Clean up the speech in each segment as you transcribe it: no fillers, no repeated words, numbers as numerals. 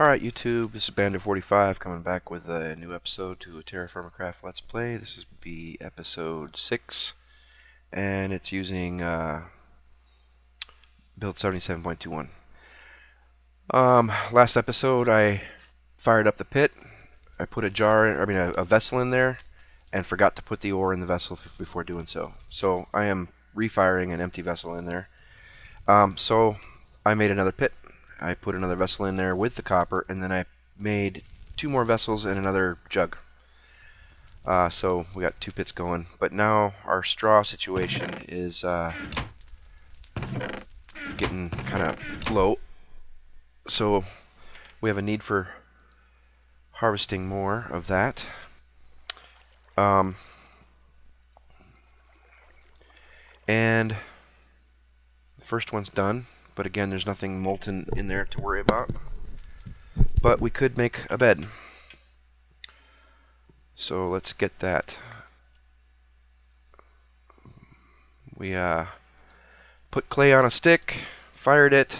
Alright YouTube, this is Bandit45 coming back with a new episode to a TerraFirmaCraft Let's Play. This is B77.21 and it's using build 77.21. Last episode I fired up the pit. I put a vessel in there and forgot to put the ore in the vessel before doing so. So I am refiring an empty vessel in there. So I made another pit. I put another vessel in there with the copper, and then I made 2 more vessels and another jug. So we got 2 pits going. But now our straw situation is getting kind of low. So we have a need for harvesting more of that. And the first one's done. But again, there's nothing molten in there to worry about. But we could make a bed. So let's get that. We put clay on a stick, fired it,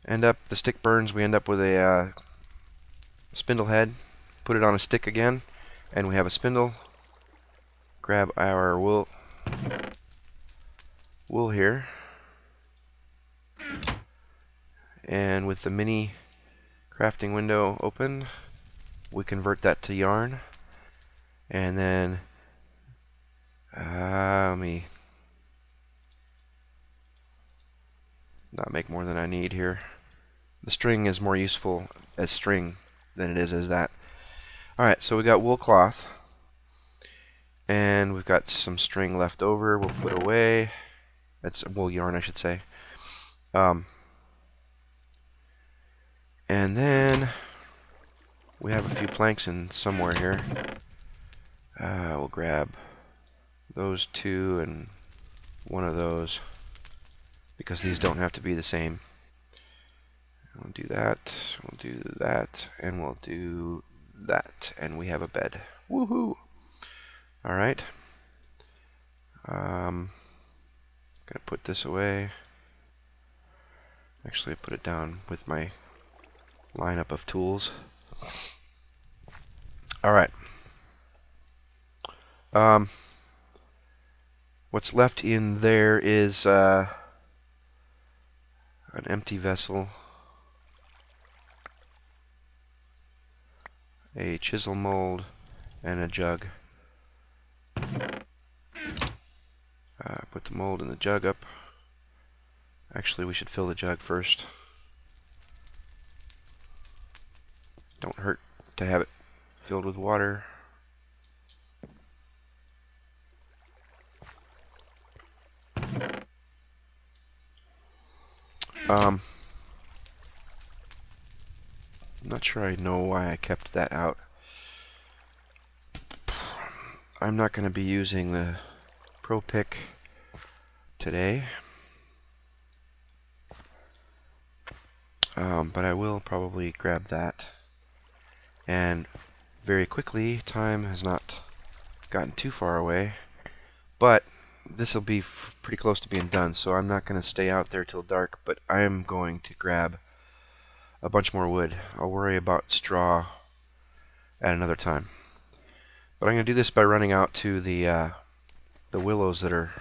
the stick burns, we end up with a spindle head, put it on a stick again, and we have a spindle. Grab our wool here, and with the mini crafting window open, we convert that to yarn, and then let me not make more than I need here. The string is more useful as string than it is as that. Alright, so we got wool cloth, and we've got some string left over. We'll put away. That's wool yarn, I should say. And then we have a few planks in somewhere here. We'll grab those 2 and one of those, because these don't have to be the same. We'll do that, we'll do that, and we'll do that, and we have a bed. Woohoo! Alright. Gonna put this away. Actually, I put it down with my lineup of tools. Alright. What's left in there is an empty vessel, a chisel mold, and a jug. Put the mold and the jug up. Actually, we should fill the jug first. Don't hurt to have it filled with water. I'm not sure I know why I kept that out. I'm not going to be using the Pro Pick today, but I will probably grab that. And very quickly, time has not gotten too far away, but this will be pretty close to being done, so I'm not going to stay out there till dark, but I am going to grab a bunch more wood. I'll worry about straw at another time. But I'm going to do this by running out to the willows that are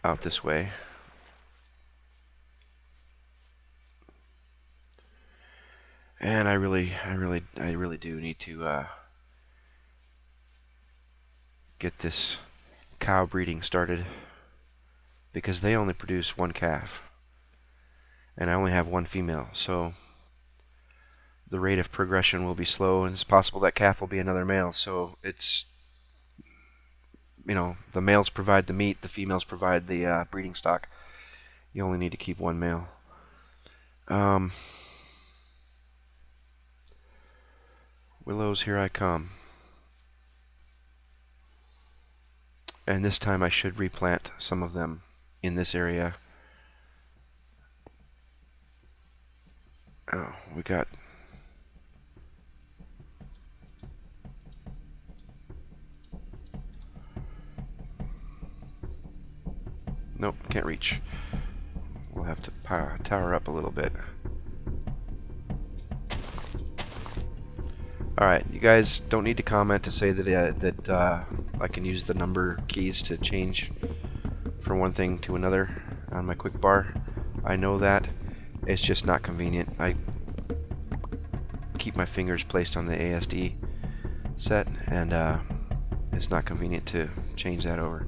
out this way. And I really do need to get this cow breeding started, because they only produce 1 calf, and I only have 1 female, so the rate of progression will be slow, and it's possible that calf will be another male. So it's, you know, the males provide the meat, the females provide the breeding stock. You only need to keep 1 male. Willows, here I come. And this time I should replant some of them in this area. Oh, we got nope, can't reach. We'll have to tower up a little bit. Alright, you guys don't need to comment to say that I can use the number keys to change from one thing to another on my quick bar. I know that. It's just not convenient. I keep my fingers placed on the ASD set, and it's not convenient to change that over.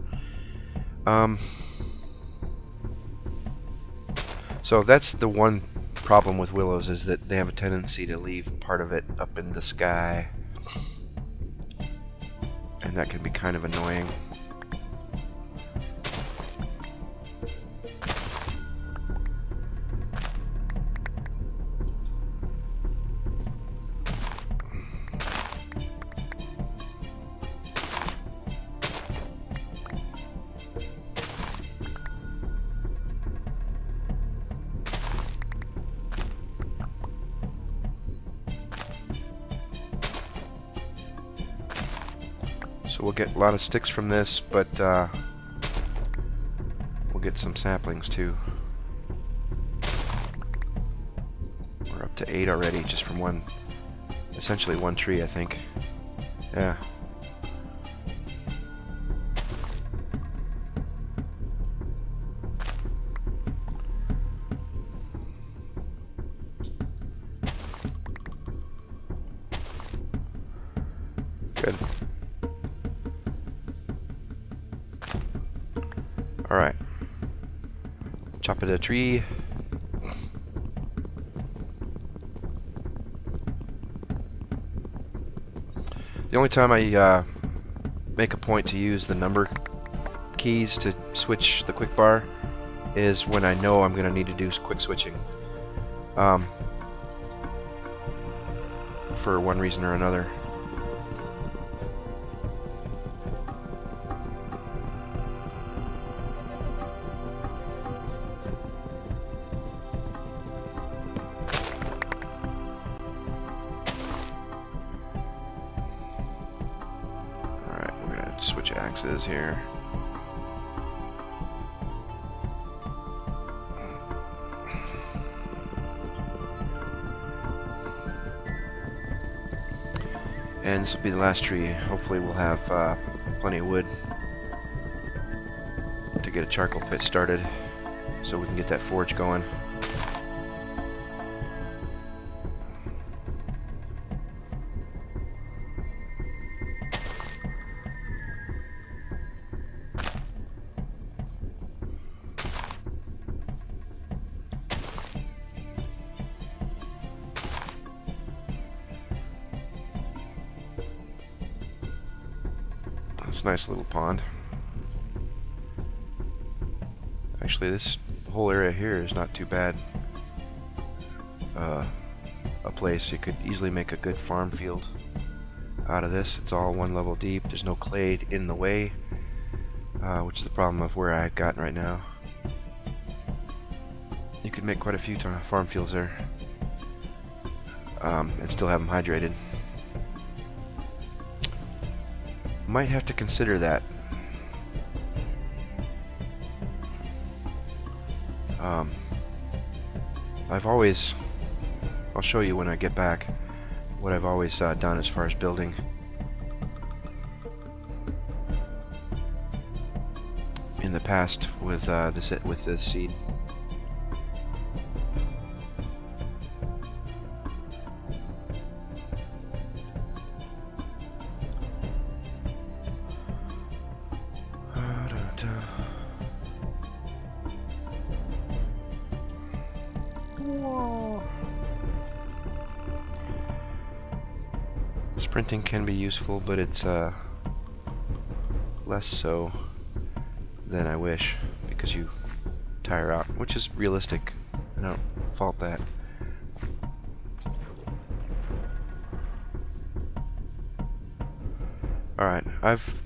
So that's the one problem with willows, is that they have a tendency to leave part of it up in the sky, and that can be kind of annoying. So we'll get a lot of sticks from this, but we'll get some saplings too. We're up to 8 already, just from essentially one tree, I think. Yeah. Good. Alright. Chop it a tree. The only time I make a point to use the number keys to switch the quick bar is when I know I'm going to need to do quick switching. For one reason or another. Switch axes here. And this will be the last tree. Hopefully we'll have plenty of wood to get a charcoal pit started so we can get that forge going. Nice little pond. Actually, this whole area here is not too bad. A place you could easily make a good farm field out of this. It's all one level deep. There's no clay in the way, which is the problem of where I've gotten right now. You could make quite a few farm fields there, and still have them hydrated. Might have to consider that. I'll show you when I get back what I've always done as far as building. In the past with this seed. Sprinting can be useful, but it's less so than I wish, because you tire out, which is realistic. I don't fault that. Alright,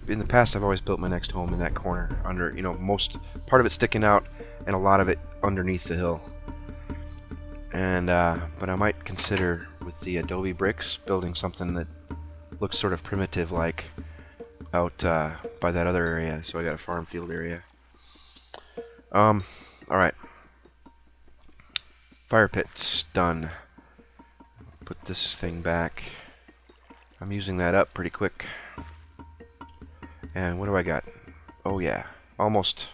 in the past I've always built my next home in that corner, under, most part of it sticking out and a lot of it underneath the hill. And but I might consider, with the adobe bricks, building something that looks sort of primitive, like out by that other area. So I got a farm field area. Alright. Fire pit's done. Put this thing back. I'm using that up pretty quick. And what do I got? Oh yeah, almost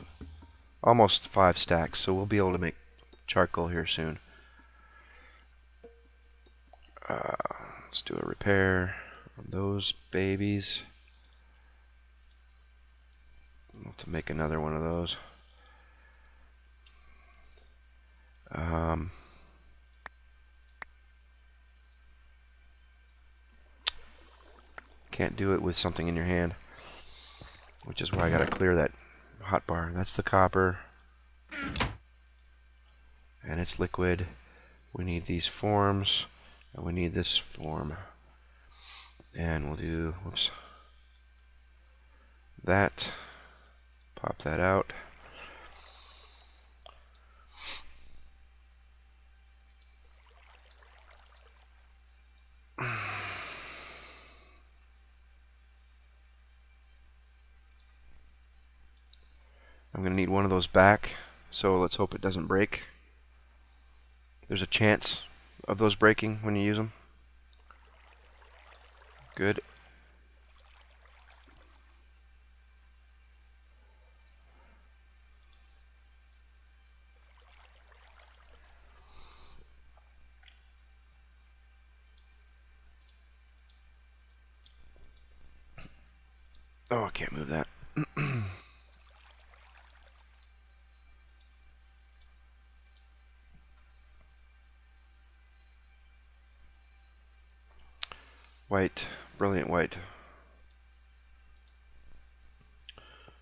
5 stacks, so we'll be able to make charcoal here soon. Let's do a repair on those babies. I'll have to make another one of those. Can't do it with something in your hand, which is why I gotta clear that hotbar. That's the copper, and it's liquid. We need these forms, and we need this form. And we'll do, whoops, that. Pop that out. I'm going to need one of those back, so let's hope it doesn't break. There's a chance of those breaking when you use them. Good. Oh, I can't move that. White, brilliant white.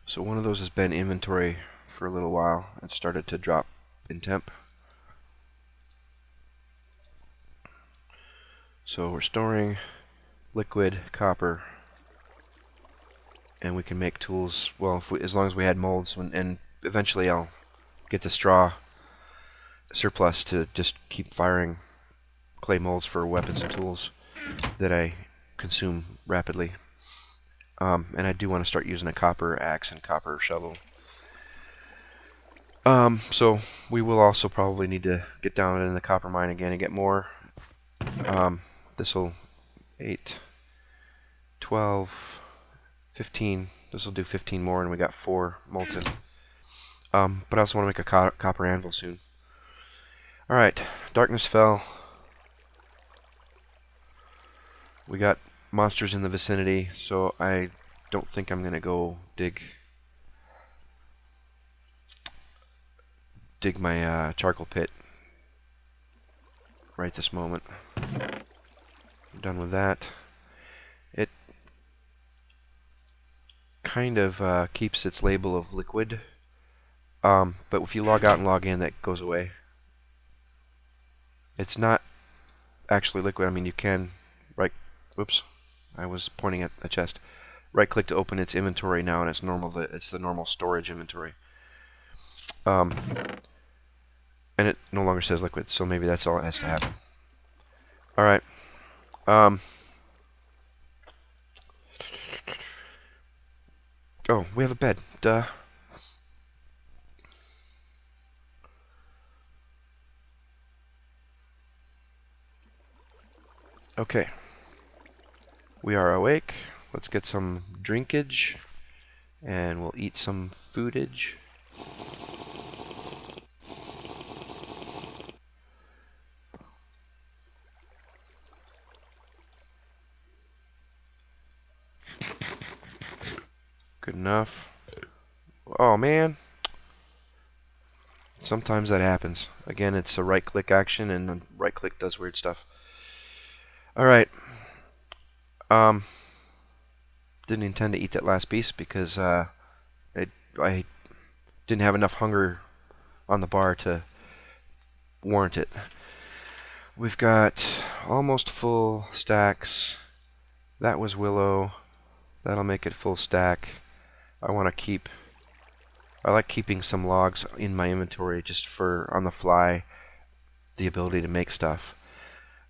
So one of those has been inventory for a little while. It started to drop in temp. So we're storing liquid copper, and we can make tools. Well, if we, as long as we had molds, and eventually I'll get the straw surplus to just keep firing clay molds for weapons and tools that I consume rapidly. And I do want to start using a copper axe and copper shovel. So we will also probably need to get down in the copper mine again and get more. This will 8, 12, 15. This will do 15 more, and we got 4 molten. But I also want to make a copper anvil soon. Alright, darkness fell. We got monsters in the vicinity, so I don't think I'm going to go dig my charcoal pit right this moment. I'm done with that. It kind of keeps its label of liquid, but if you log out and log in, that goes away. It's not actually liquid. I mean, you can whoops, I was pointing at a chest. Right click to open its inventory now, and it's normal. It's the normal storage inventory. And it no longer says liquid, so maybe that's all that has to happen. All right. Oh, we have a bed. Duh. Okay. We are awake. Let's get some drinkage, and we'll eat some foodage. Good enough. Oh man. Sometimes that happens. Again, it's a right-click action, and the right-click does weird stuff. All right. Didn't intend to eat that last piece because I didn't have enough hunger on the bar to warrant it. We've got almost full stacks. That was willow. That'll make it full stack. I like keeping some logs in my inventory just for on the fly, the ability to make stuff.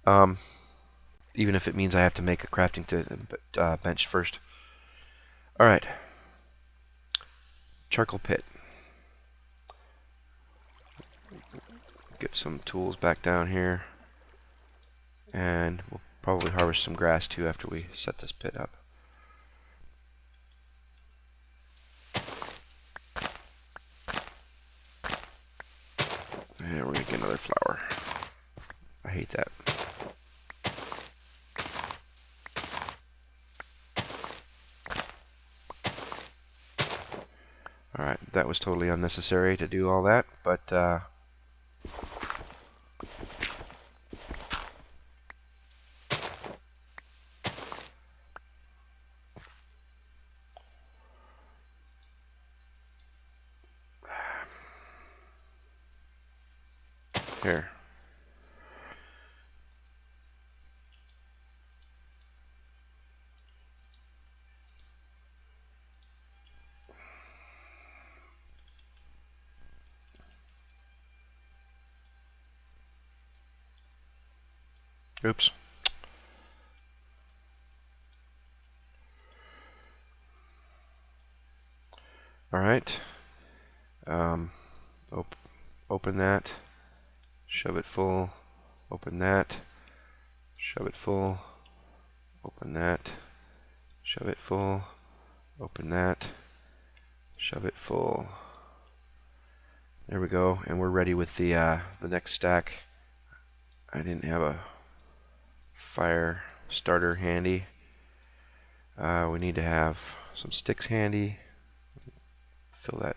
Even if it means I have to make a crafting bench first. Alright. Charcoal pit. Get some tools back down here. And we'll Probably harvest some grass too after we set this pit up. And we're going to get another flower. I hate that. Alright, that was totally unnecessary to do all that, but here. Oops. Alright. Open that. Shove it full. Open that. Shove it full. Open that. Shove it full. Open that. Shove it full. There we go. And we're ready with the next stack. I didn't have a fire starter handy. We need to have some sticks handy. Fill that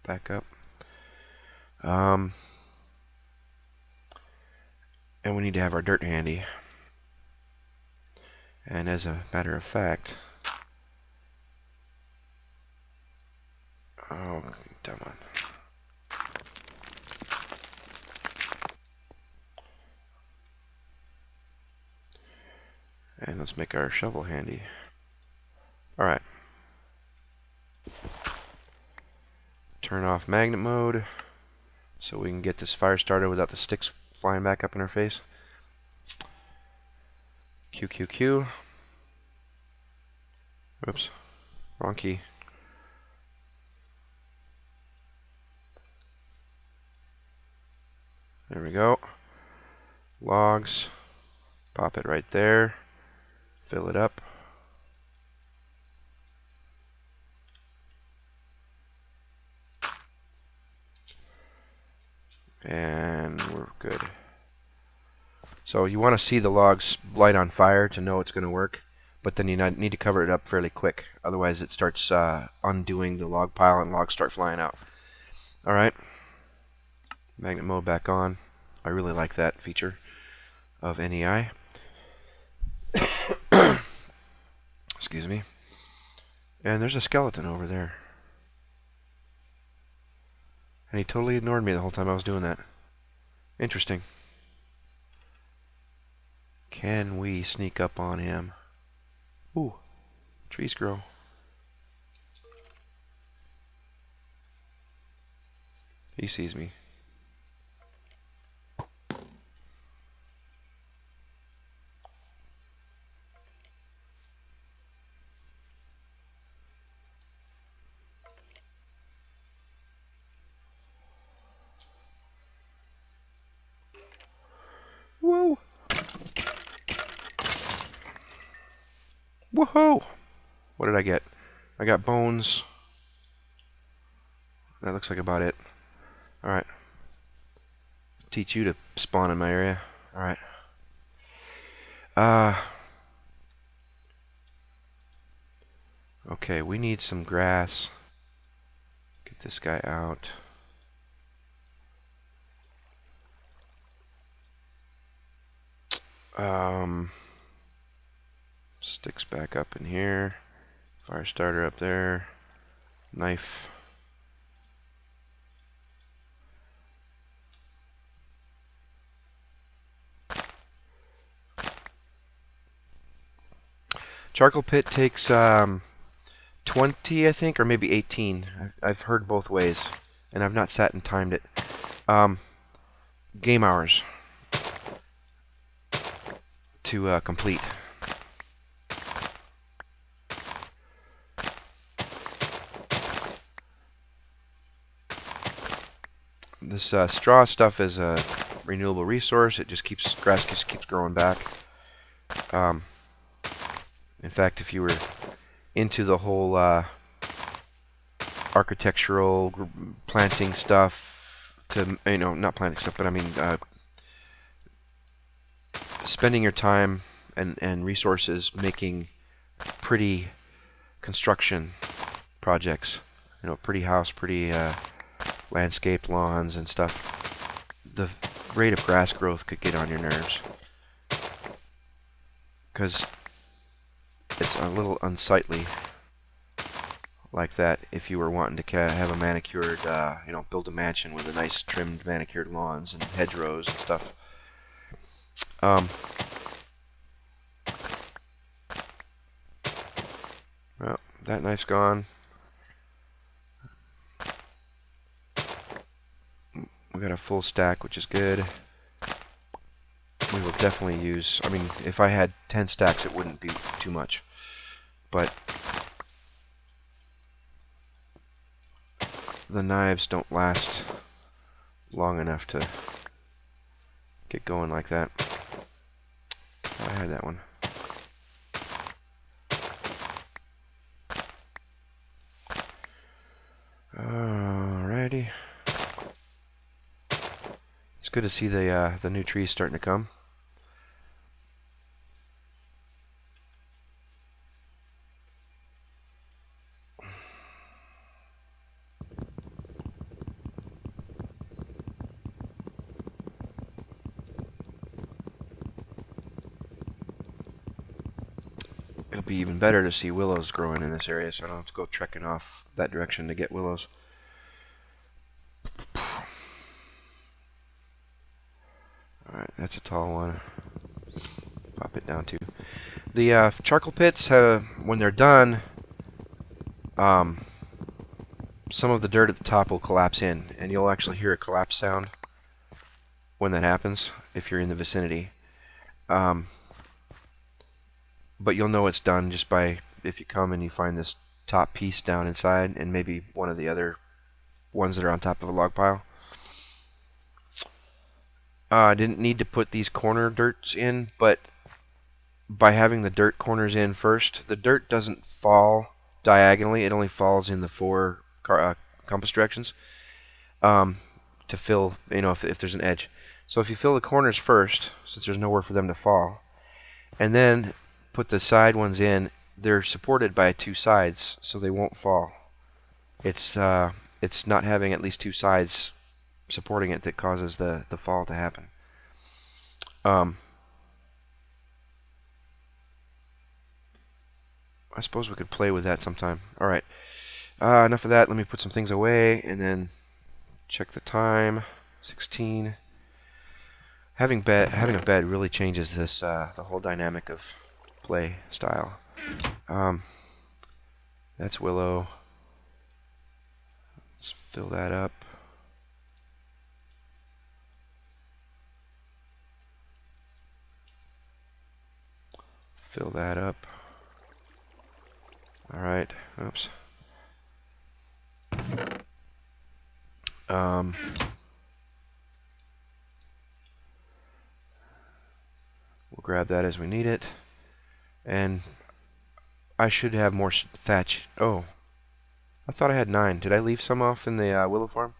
back up. And we need to have our dirt handy. And as a matter of fact, oh, come on. And let's make our shovel handy. Alright. Turn off magnet mode so we can get this fire started without the sticks flying back up in our face. Q. Oops. Wrong key. There we go. Logs. Pop it right there. Fill it up. And we're good. So you want to see the logs light on fire to know it's going to work, but then you need to cover it up fairly quick. Otherwise it starts undoing the log pile and logs start flying out. Alright. Magnet mode back on. I really like that feature of NEI. Excuse me. And there's a skeleton over there. And he totally ignored me the whole time I was doing that. Interesting. Can we sneak up on him? Ooh, trees grow. He sees me. Whoa! Woohoo! What did I get? I got bones. That looks like about it. Alright. Teach you to spawn in my area. Alright. Okay, we need some grass. Get this guy out. Sticks back up in here. Fire starter up there. Knife. Charcoal pit takes 20, I think, or maybe 18. I've heard both ways, and I've not sat and timed it. Game hours to complete. This straw stuff is a renewable resource. It just keeps grass just keeps growing back. Um, in fact, if you were into the whole architectural planting stuff, to not planting stuff, but I mean spending your time and resources making pretty construction projects, pretty house, pretty landscaped lawns and stuff, the rate of grass growth could get on your nerves because it's a little unsightly like that if you were wanting to have a manicured, build a mansion with a nice trimmed manicured lawns and hedgerows and stuff. Well, that knife's gone. We got a full stack, which is good. We will definitely use, I mean, if I had 10 stacks, it wouldn't be too much. But the knives don't last long enough to get going like that. Oh, I had that one. Alrighty. It's good to see the new trees starting to come. It'll be even better to see willows growing in this area, so I don't have to go trekking off that direction to get willows. Alright, that's a tall one. Pop it down too. The charcoal pits, when they're done, some of the dirt at the top will collapse in, and you'll actually hear a collapse sound when that happens, if you're in the vicinity. But you'll know it's done just by, if you come and you find this top piece down inside, and maybe one of the other ones that are on top of a log pile. I didn't need to put these corner dirts in, but by having the dirt corners in first, the dirt doesn't fall diagonally, it only falls in the four compass directions to fill, if there's an edge. So if you fill the corners first, since there's nowhere for them to fall, and then put the side ones in, they're supported by two sides, so they won't fall. It's not having at least two sides supporting it that causes the fall to happen. I suppose we could play with that sometime. Alright, enough of that. Let me put some things away and then check the time. 16. Having a bed really changes this the whole dynamic of play style. That's willow. Let's fill that up. Fill that up. Alright, oops. We'll grab that as we need it. And I should have more thatch. Oh, I thought I had 9. Did I leave some off in the willow farm?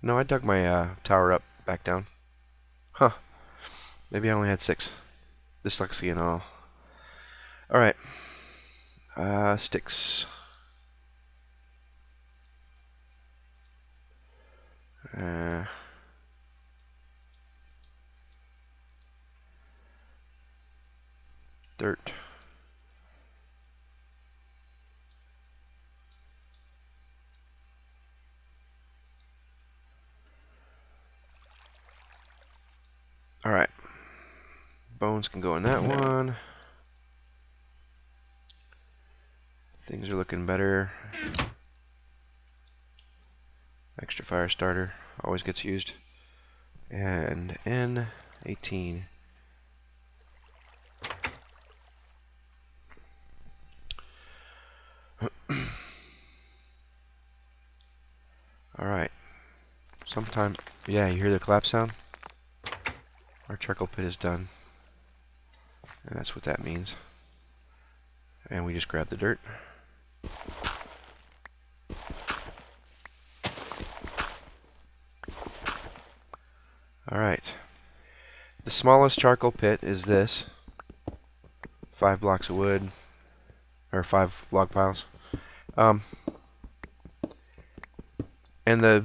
No, I dug my tower up back down. Huh. Maybe I only had 6. Dyslexia and all. Alright. Sticks. Dirt. Alright. Bones can go in that one. Things are looking better. Extra fire starter always gets used. And N18. Alright. Sometime, yeah, you hear the collapse sound? Our charcoal pit is done. And that's what that means. And we just grab the dirt. Alright. The smallest charcoal pit is this. 5 blocks of wood. Or 5 log piles. And the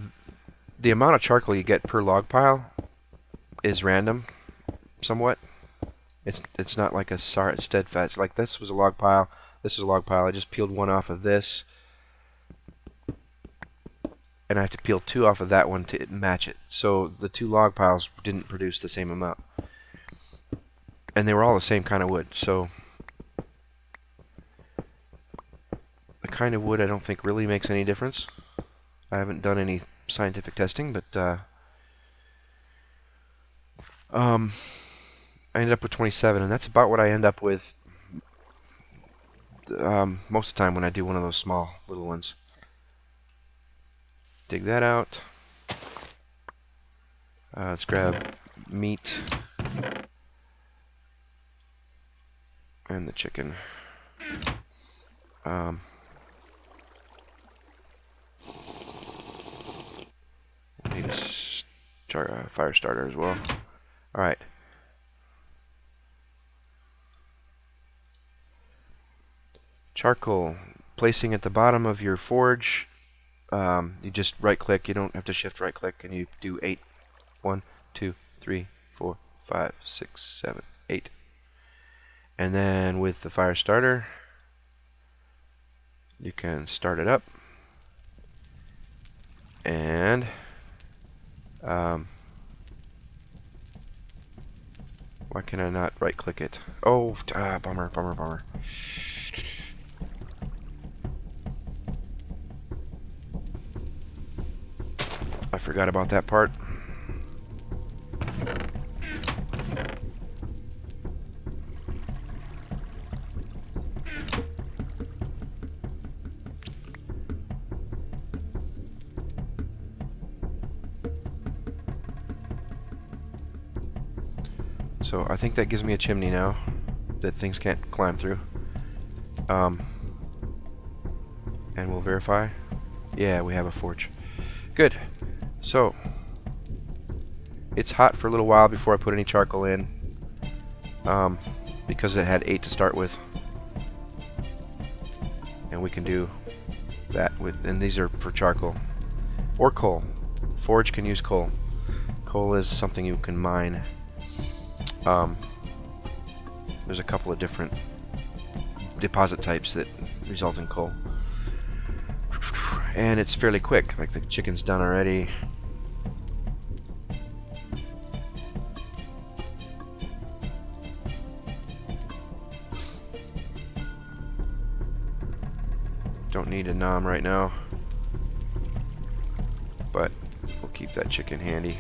amount of charcoal you get per log pile is random, somewhat. It's not like a steadfast. Like this was a log pile. This is a log pile. I just peeled one off of this, and I have to peel 2 off of that one to match it. So the 2 log piles didn't produce the same amount, and they were all the same kind of wood. So the kind of wood I don't think really makes any difference. I haven't done any scientific testing, but I ended up with 27, and that's about what I end up with most of the time when I do one of those small little ones. Dig that out. Let's grab meat and the chicken. Need a fire starter as well. Alright. Charcoal. Placing at the bottom of your forge. You just right click. You don't have to shift right click, and you do 8. 1, 2, 3, 4, 5, 6, 7, 8. And then with the fire starter, you can start it up. And why can I not right click it? Oh, bummer. I forgot about that part. So I think that gives me a chimney now that things can't climb through. And we'll verify. Yeah, we have a forge. Good. So it's hot for a little while before I put any charcoal in, because it had 8 to start with, and we can do that with. And these are for charcoal or coal. Forge can use coal. Coal is something you can mine. There's a couple of different deposit types that result in coal, and it's fairly quick. Like the chicken's done already. Don't need a nom right now, but we'll keep that chicken handy.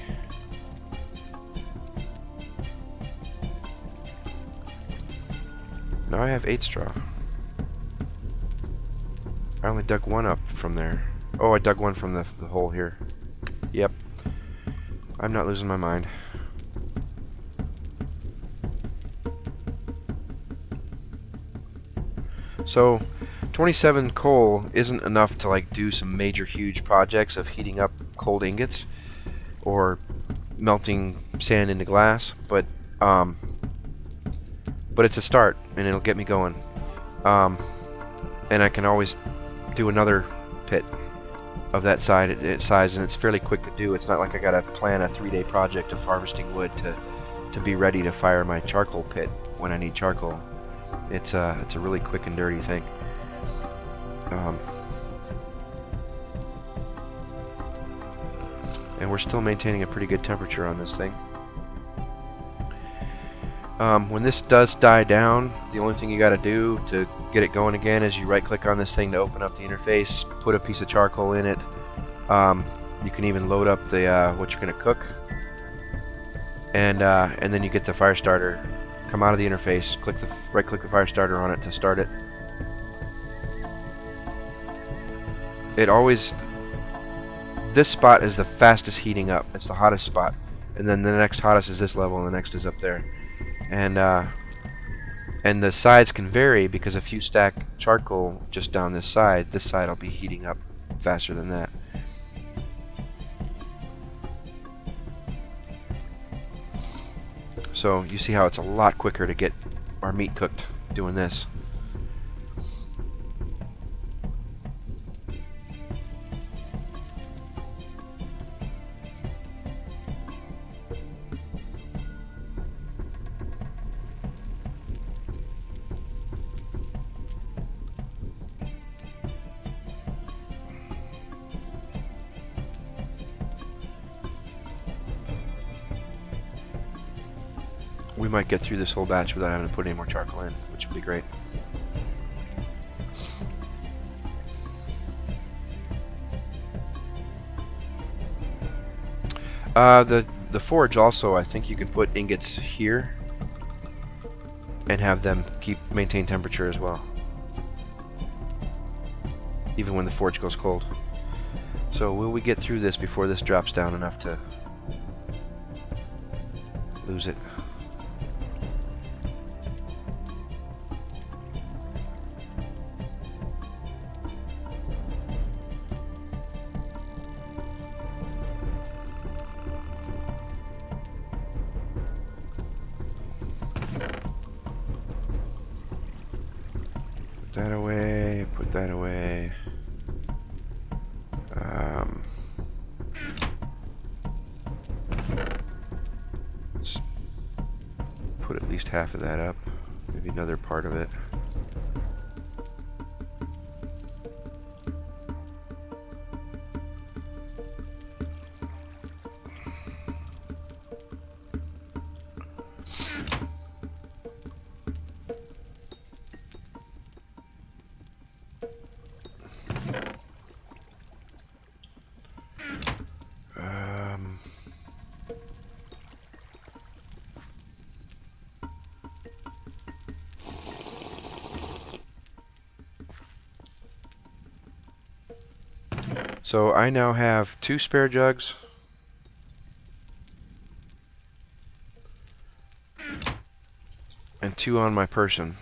Now I have 8 straw. I only dug 1 up from there. Oh, I dug 1 from the hole here. Yep. I'm not losing my mind. So 27 coal isn't enough to like do some major huge projects of heating up cold ingots or melting sand into glass, but it's a start, and it'll get me going. And I can always do another pit of that size, and it's fairly quick to do. It's not like I gotta plan a 3-day project of harvesting wood to be ready to fire my charcoal pit when I need charcoal. It's a really quick and dirty thing. And we're still maintaining a pretty good temperature on this thing. When this does die down, the only thing you got to do to get it going again is you right click on this thing to open up the interface, put a piece of charcoal in it. You can even load up the what you're going to cook, and then you get the fire starter. Come out of the interface, right click the fire starter on it to start it. This spot is the fastest heating up. It's the hottest spot, and then the next hottest is this level, and the next is up there. And And the sides can vary because if you stack charcoal just down this side will be heating up faster than that. So you see how it's a lot quicker to get our meat cooked doing this. We might get through this whole batch without having to put any more charcoal in, which would be great. The forge also, I think you can put ingots here and have them maintain temperature as well, even when the forge goes cold. So will we get through this before this drops down enough to lose it? That away, put that away. Let's put at least half of that up, maybe another part of it. So I now have 2 spare jugs and 2 on my person.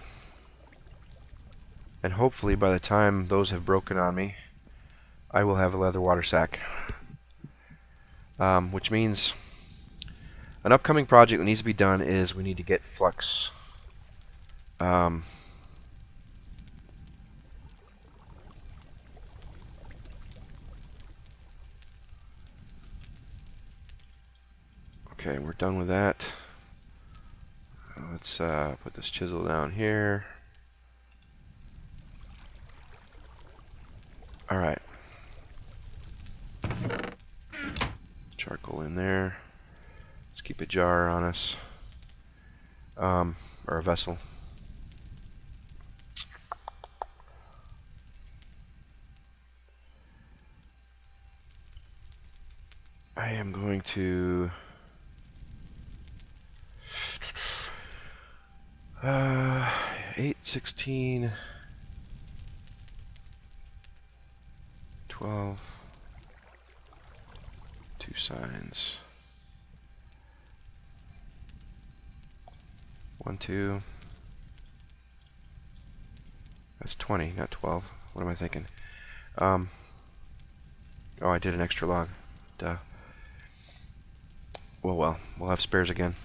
And hopefully by the time those have broken on me, I will have a leather water sack. Which means an upcoming project that needs to be done is we need to get flux. Okay, we're done with that. Let's put this chisel down here. Alright. Charcoal in there. Let's keep a jar on us. Or a vessel. I am going to 8, 12, 2 signs. 1, 2. That's 20, not 12. What am I thinking? Oh, I did an extra log. Duh. Well, we'll have spares again.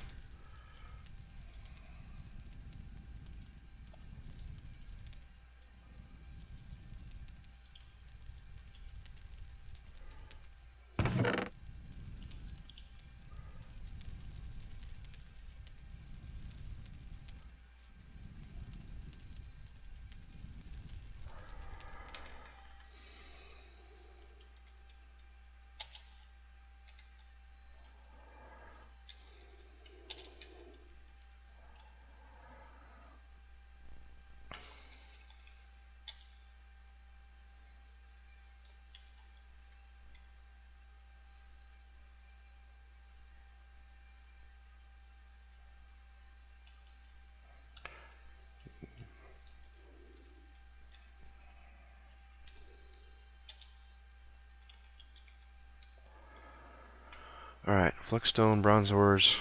Alright, flexstone, bronze ores.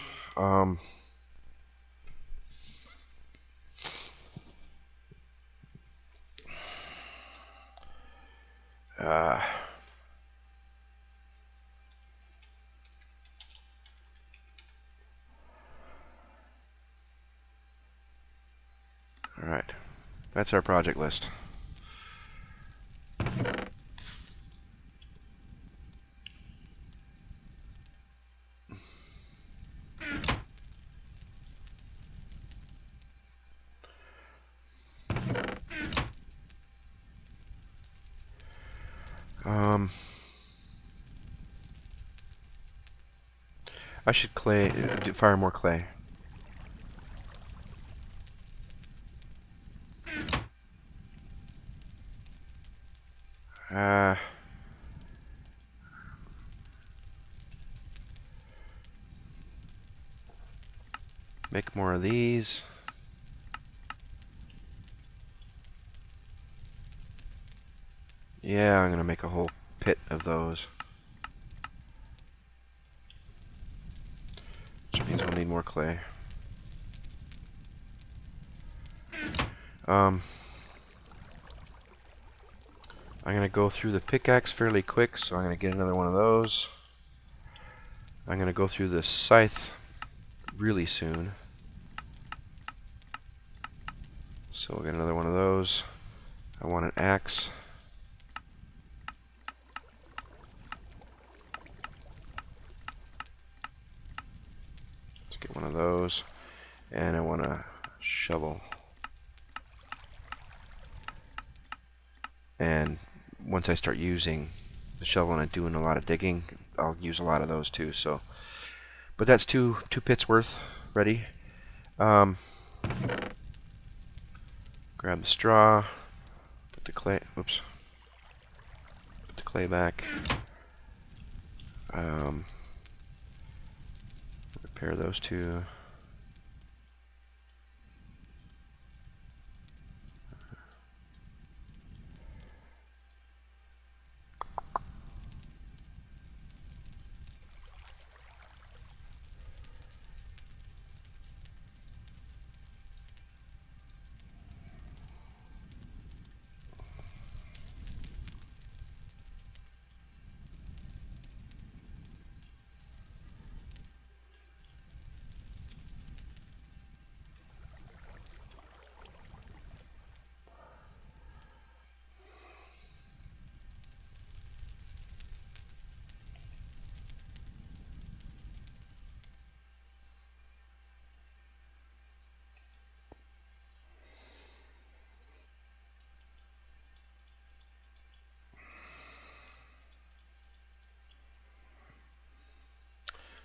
Alright, that's our project list. I should fire more clay. Make more of these. Yeah, I'm gonna make a whole pit of those. Which means we'll need more clay. I'm gonna go through the pickaxe fairly quick, so I'm gonna get another one of those. I'm gonna go through the scythe really soon. So we'll get another one of those. I want an axe. Let's get one of those. And I want a shovel. And once I start using the shovel and doing a lot of digging, I'll use a lot of those too. So, but that's two pits worth ready. Grab the straw. Put the clay. Oops. Put the clay back. Repair those two.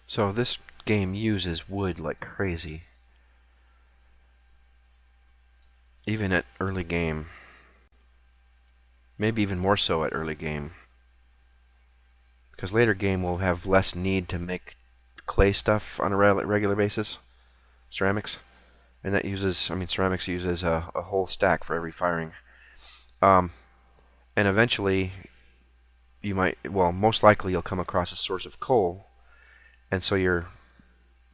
So this game uses wood like crazy. Even at early game. Maybe even more so at early game. Because later game will have less need to make clay stuff on a regular basis. Ceramics. And that uses, I mean, ceramics uses a whole stack for every firing. And eventually, you might, well, most likely you'll come across a source of coal. And so your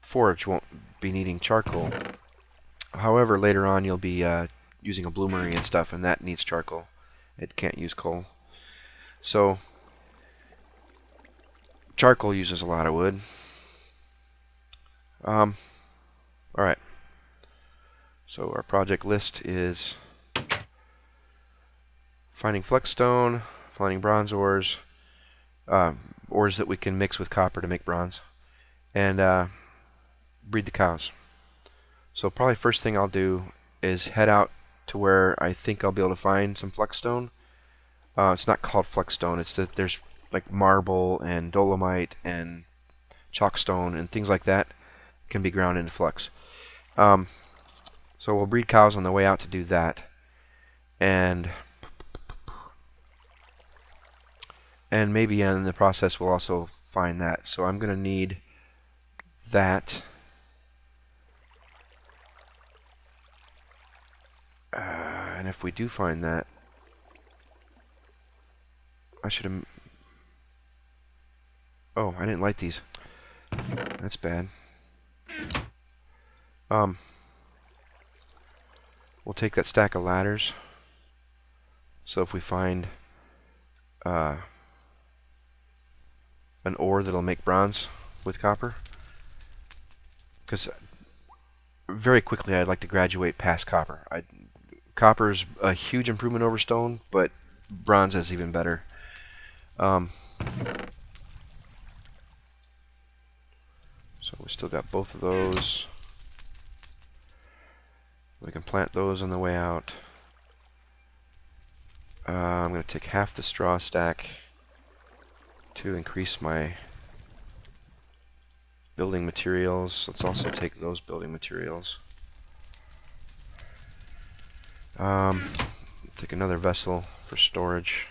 forge won't be needing charcoal. However, later on you'll be using a bloomery and stuff, and that needs charcoal. It can't use coal. So, charcoal uses a lot of wood. Alright. So our project list is finding flexstone, finding bronze ores, ores that we can mix with copper to make bronze, and breed the cows. So probably first thing I'll do is head out to where I think I'll be able to find some flexstone. It's not called flexstone. It's that there's like marble and dolomite and chalkstone and things like that can be ground into flux. So we'll breed cows on the way out to do that, and maybe in the process we'll also find that. So I'm gonna need that. And if we do find that, I should have... Oh, I didn't light these. That's bad. We'll take that stack of ladders. So if we find an ore that'll make bronze with copper. Because very quickly I'd like to graduate past copper. Copper's a huge improvement over stone, but bronze is even better. So we still got both of those. We can plant those on the way out. I'm going to take half the straw stack to increase my building materials. Let's also take those building materials. Take another vessel for storage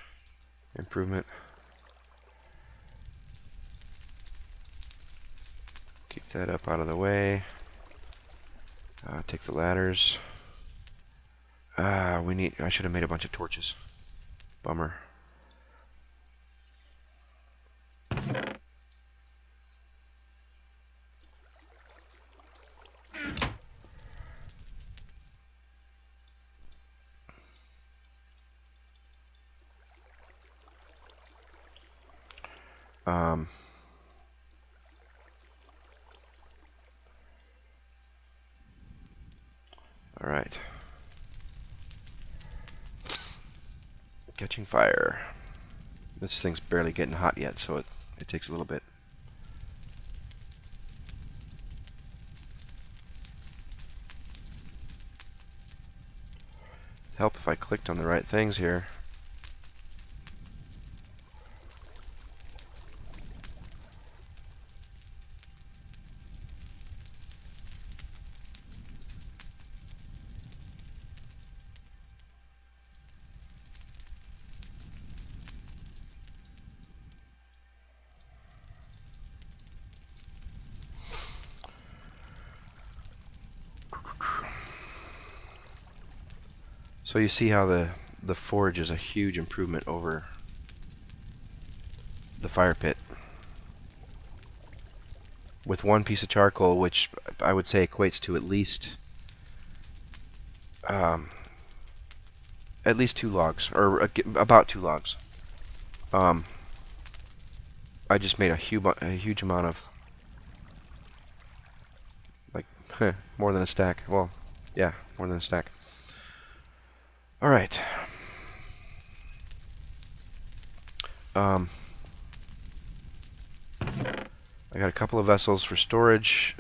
improvement. Keep that up out of the way. Take the ladders. I should have made a bunch of torches. Bummer. All right. Catching fire. This thing's barely getting hot yet, so it takes a little bit. Help if I clicked on the right things here. So you see how the forge is a huge improvement over the fire pit. With one piece of charcoal, which I would say equates to at least 2 logs, or about 2 logs. I just made a huge amount of, like, more than a stack. Well, yeah, more than a stack. All right. I got a couple of vessels for storage,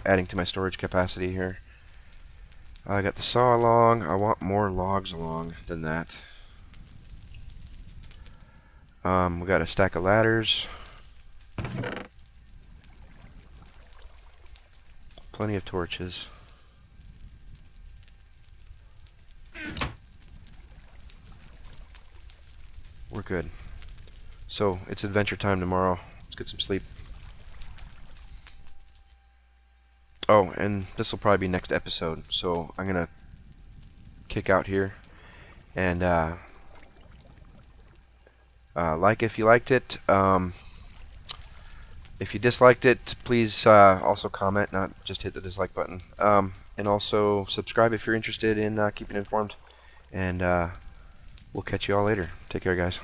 adding to my storage capacity here. I got the saw along. I want more logs along than that. We got a stack of ladders. Plenty of torches. We're good. So, it's adventure time tomorrow. Let's get some sleep. Oh, and this will probably be next episode, so I'm gonna kick out here and like if you liked it. If you disliked it, please also comment, not just hit the dislike button. And also subscribe if you're interested in keeping informed. And we'll catch you all later. Take care, guys.